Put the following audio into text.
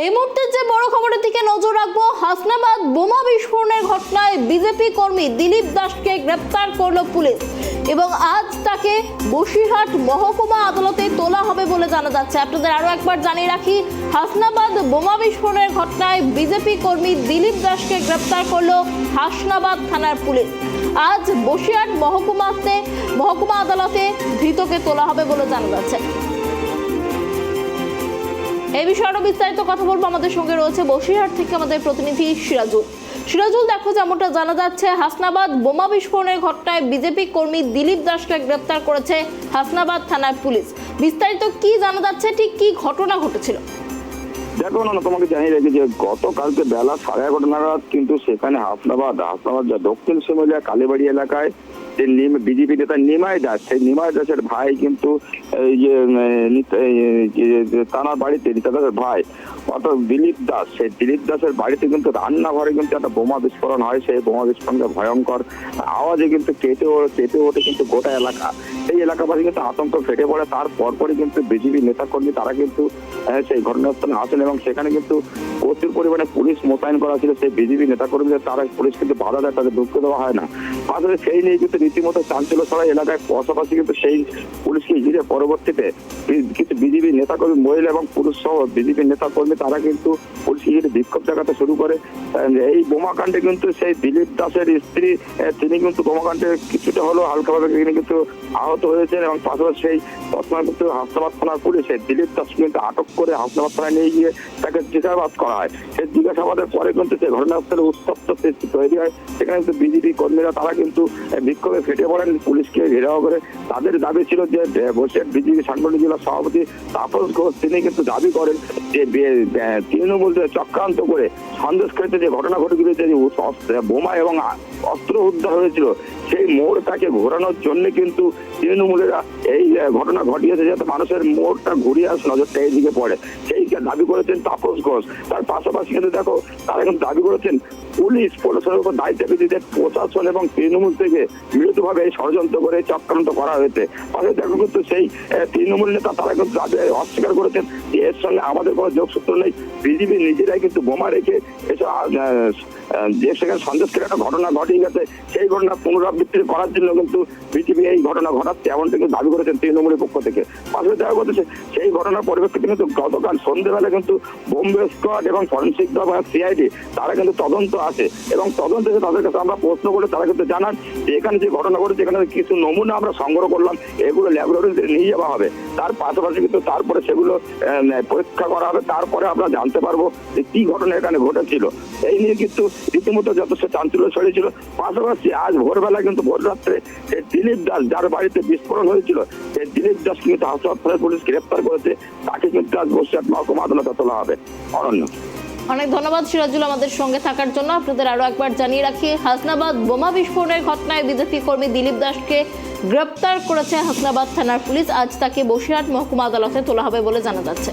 এই মুহূর্তে যে বড় খবরের দিকে নজর রাখবো, হাসনাবাদ বোমা বিস্ফোরণের ঘটনায় বিজেপি কর্মী দিলীপ দাসকে গ্রেপ্তার করলো পুলিশ এবং আজ তাকে বসিরহাট মহকুমা আদালতে তোলা হবে বলে জানা যাচ্ছে। আপনাদের আরো একবার জানিয়ে রাখি, হাসনাবাদ বোমা বিস্ফোরণের ঘটনায় বিজেপি কর্মী দিলীপ দাসকে গ্রেপ্তার করলো হাসনাবাদ থানার পুলিশ। আজ বসিরহাট মহকুমা আদালতে ধৃতকে তোলা হবে বলে জানা যাচ্ছে। এই বিষয়ে আরো বিস্তারিত কথা বলবো, আমাদের সঙ্গে রয়েছে বসিরহাট থেকে আমাদের প্রতিনিধি সিরাজুল। দেখো, যেমনটা জানা যাচ্ছে, হাসনাবাদ বোমা বিস্ফোরণের ঘটনায় বিজেপি কর্মী দিলীপ দাসকে গ্রেপ্তার করেছে হাসনাবাদ থানার পুলিশ। বিস্তারিত কি জানা যাচ্ছে, ঠিক কি ঘটনা ঘটেছিল? দেখো না, তোমাকে জানিয়ে রেখে যে গতকালকে বেলা 11:30 নাগাদ কিন্তু সেখানে হাসনাবাদ দক্ষিণ শিমুলিয়া কালীবাড়ি এলাকায় যে বিজেপি নেতা নিমাই দাস, সেই নিমাই দাসের ভাই কিন্তু এই যে তানার বাড়িতে নিতা দাসের ভাই অর্থাৎ দিলীপ দাস, সেই দিলীপ দাসের বাড়িতে কিন্তু রান্নাঘরে কিন্তু একটা বোমা বিস্ফোরণ হয়। সেই বোমা বিস্ফোরণের ভয়ঙ্কর আওয়াজে কিন্তু কেঁপে ওঠে কিন্তু গোটা এলাকা। সেই এলাকাবাসী কিন্তু আতঙ্ক ফেটে পড়ে। তার পরপরই কিন্তু বিজেপি নেতাকর্মী তারা কিন্তু সেই ঘটনাস্থলে আসেন এবং সেখানে কিন্তু প্রচুর পরিমাণে পুলিশ মোতায়েন করা ছিল। সেই বিজেপি নেতাকর্মীদের তারা পুলিশ কিন্তু বাধা দেয়, তাদের ঢুকতে দেওয়া হয় না। আসলে সেই নিয়ে কিন্তু রীতিমতো চাঞ্চল্য ছড়ায় এলাকায়। পাশাপাশি কিন্তু সেই পুলিশকে ঘিরে পরবর্তীতে কিছু বিজেপি নেতাকর্মী, মহিলা এবং পুরুষ সহ বিজেপি নেতাকর্মী তারা কিন্তু পুলিশকে ঘিরে বিক্ষোভ দেখাতে শুরু করে। এই বোমাকাণ্ডে কিন্তু সেই দিলীপ দাসের স্ত্রী, তিনি কিন্তু বোমাকাণ্ডে কিছুটা হলেও হালকাভাবে কিন্তু আহত হয়েছেন এবং পাশাপাশি সেই তৎক্ষণাৎ কিন্তু হাসনাবাদ থানার পুলিশ দিলীপ দাসকে কিন্তু আটক করে হাসনাবাদ থানায় নিয়ে গিয়ে তাকে জিজ্ঞাসাবাদ করা হয়। সেই জিজ্ঞাসাবাদের পরে কিন্তু সেই ঘটনাস্থলে উত্তপ্ত তৈরি হয়। সেখানে কিন্তু বিজেপি কর্মীরা তারা কিন্তু বিক্ষোভে ফেটে পড়েন পুলিশকে ঘেরাও করে। তাদের দাবি ছিল যে বসিরহাট বিজেপি সাংগঠনিক জেলা সভাপতি তাপস ঘোষ তিনি কিন্তু দাবি করেন যে তৃণমূল চক্রান্ত করে সন্দেশখালীতে যে ঘটনা ঘটে গিয়েছে, যে বোমা এবং অস্ত্র উদ্ধার হয়েছিল, সেই মোড়টাকে ঘোরানোর জন্য কিন্তু তৃণমূলেরা এই ঘটনা ঘটিয়েছে যাতে মানুষের মোড়টা ঘুরিয়ে আসে, নজরটা এইদিকে পড়ে, সেই দাবি করেছেন তাপস ঘোষ। তার পাশাপাশি কিন্তু দেখো তারা কিন্তু দাবি করেছেন পুলিশের উপর দায়িত্ব দিতে প্রশাসন এবং তৃণমূল থেকে মিলিতভাবে এই ষড়যন্ত্র করে চক্রান্ত করা হয়েছে। পাশাপাশি দেখো কিন্তু সেই তৃণমূল নেতা তারা কিন্তু অস্বীকার করেছেন যে এর সঙ্গে আমাদের কোনো যোগসূত্র নেই। বিজেপি নিজেরাই কিন্তু বোমা রেখে এসব যে সেখানে সন্দেশকারী একটা ঘটনা ঘটিয়ে গেছে, সেই ঘটনা পুনরাবৃত্তি করার জন্য কিন্তু বিজেপি এই ঘটনা ঘটাচ্ছে এমনটা কিন্তু দাবি করেছেন তৃণমূলের পক্ষ থেকে। পাশাপাশি দেখা করতেছে সেই ঘটনার পরিপ্রেক্ষিতে কিন্তু গতকাল সন্ধ্যেবেলা কিন্তু বোম্বে স্কোয়াড এবং ফরেন্সিক সিআইডি তারা কিন্তু তদন্ত আছে এবং তদন্ত তাদের কাছে আমরা প্রশ্ন করে তারা কিন্তু জানান যে এখানে যে ঘটনা ঘটেছে এখানে কিছু নমুনা আমরা সংগ্রহ করলাম, এগুলো ল্যাবরেটরিতে নিয়ে যাওয়া হবে। তার পাশাপাশি কিন্তু তারপরে সেগুলো পরীক্ষা করা হবে, তারপরে আমরা জানতে পারবো যে কি ঘটনা এখানে ঘটেছিল। এই নিয়ে কিন্তু রীতিমতো যথেষ্ট চাঞ্চল্য ছড়িয়েছিল। পাশাপাশি আজ ভোরবেলা কিন্তু ভোররাত্রে দিলীপ দাস যার বাড়িতে বিস্ফোরণ হয়েছিল, সেই দিলীপ দাস কিন্তু হাসপাতাল থানার পুলিশ গ্রেপ্তার করেছে। তাকে কিন্তু আজ বসিরহাট মহকুমা আদালতে তোলা হবে। অরণ্য, অনেক ধন্যবাদ সিরাজুল আমাদের সঙ্গে থাকার জন্য। আপনাদের আরো একবার জানিয়ে রাখি, হাসনাবাদ বোমা বিস্ফোরণের ঘটনায় বিজেপি কর্মী দিলীপ দাসকে গ্রেপ্তার করেছে হাসনাবাদ থানার পুলিশ। আজ তাকে বসিরহাট মহকুমা আদালতে তোলা হবে বলে জানা যাচ্ছে।